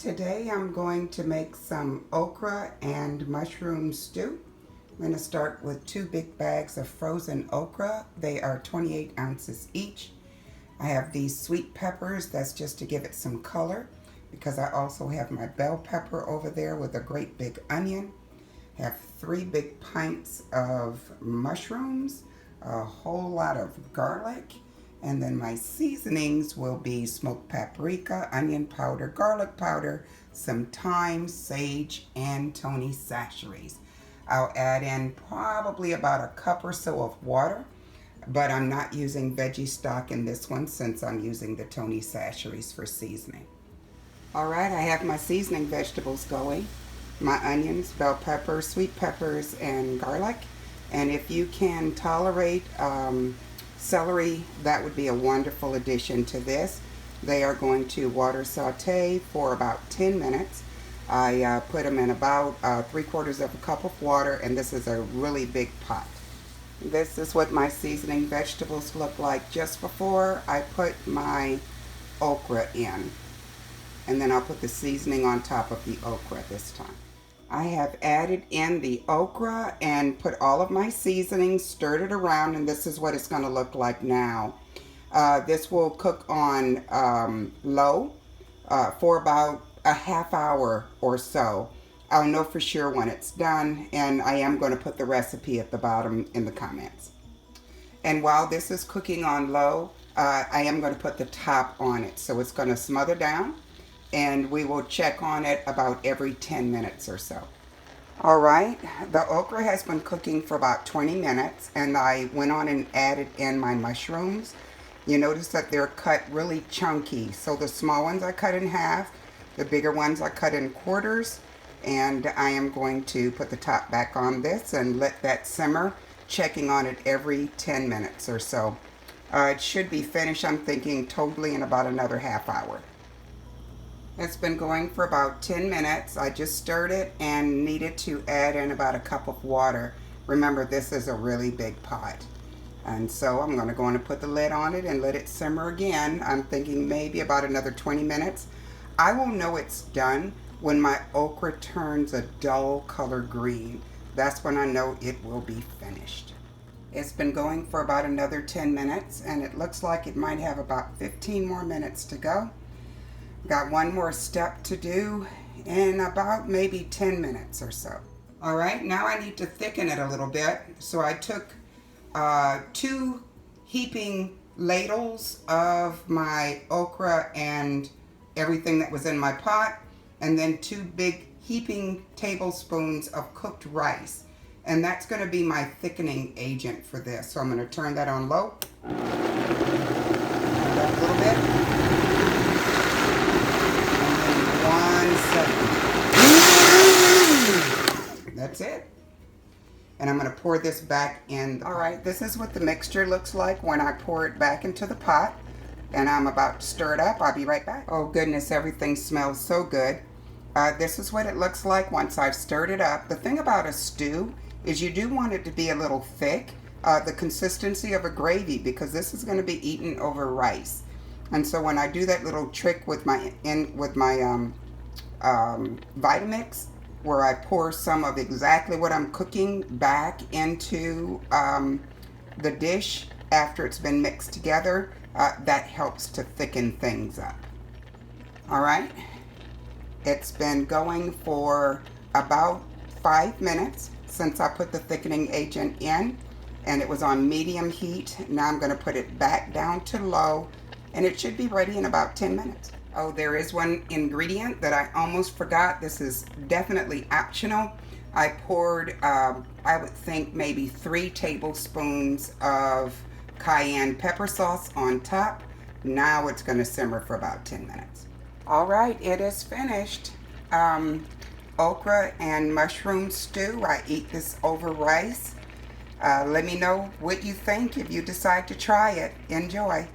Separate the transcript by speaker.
Speaker 1: Today I'm going to make some okra and mushroom stew. I'm going to start with 2 big bags of frozen okra. They are 28 ounces each. I have these sweet peppers, that's just to give it some color, because I also have my bell pepper over there with a great big onion. I have 3 big pints of mushrooms, a whole lot of garlic, and then my seasonings will be smoked paprika, onion powder, garlic powder, some thyme, sage, and Tony Chachere's. I'll add in probably about a cup or so of water, but I'm not using veggie stock in this one since I'm using the Tony Chachere's for seasoning. Alright, I have my seasoning vegetables going. My onions, bell peppers, sweet peppers, and garlic. And if you can tolerate celery, that would be a wonderful addition to this. They are going to water saute for about 10 minutes. I put them in about 3/4 of a cup of water, and this is a really big pot. This is what my seasoning vegetables look like just before I put my okra in. And then I'll put the seasoning on top of the okra this time. I have added in the okra and put all of my seasonings, stirred it around, and this is what it's going to look like now. This will cook on low for about a half hour or so. I'll know for sure when it's done, and I am going to put the recipe at the bottom in the comments. And while this is cooking on low, I am going to put the top on it, so it's going to smother down. And we will check on it about every 10 minutes or so. Alright, the okra has been cooking for about 20 minutes, and I went on and added in my mushrooms. You notice that they're cut really chunky, so the small ones I cut in half, the bigger ones I cut in quarters, and I am going to put the top back on this and let that simmer, checking on it every 10 minutes or so. It should be finished, I'm thinking, totally in about another half hour. It's been going for about 10 minutes. I just stirred it and needed to add in about a cup of water. Remember, this is a really big pot. And so I'm going to go on and put the lid on it and let it simmer again. I'm thinking maybe about another 20 minutes. I will know it's done when my okra turns a dull color green. That's when I know it will be finished. It's been going for about another 10 minutes, and it looks like it might have about 15 more minutes to go. Got one more step to do in about maybe 10 minutes or so. Alright, now I need to thicken it a little bit. So I took 2 heaping ladles of my okra and everything that was in my pot, and then 2 big heaping tablespoons of cooked rice. And that's going to be my thickening agent for this. So I'm going to turn that on low. Turn it up a little bit. That's it. And I'm going to pour this back in. Alright, this is what the mixture looks like when I pour it back into the pot. And I'm about to stir it up. I'll be right back. Oh goodness, everything smells so good. This is what it looks like once I've stirred it up. The thing about a stew is you do want it to be a little thick. The consistency of a gravy, because this is going to be eaten over rice. And so when I do that little trick with my Vitamix, where I pour some of exactly what I'm cooking back into the dish after it's been mixed together, that helps to thicken things up. Alright, it's been going for about 5 minutes since I put the thickening agent in, and it was on medium heat. Now I'm going to put it back down to low, and it should be ready in about 10 minutes. Oh, there is one ingredient that I almost forgot. This is definitely optional. I poured, I would think maybe 3 tablespoons of cayenne pepper sauce on top. Now it's going to simmer for about 10 minutes. All right, it is finished. Okra and mushroom stew. I eat this over rice. Let me know what you think if you decide to try it. Enjoy.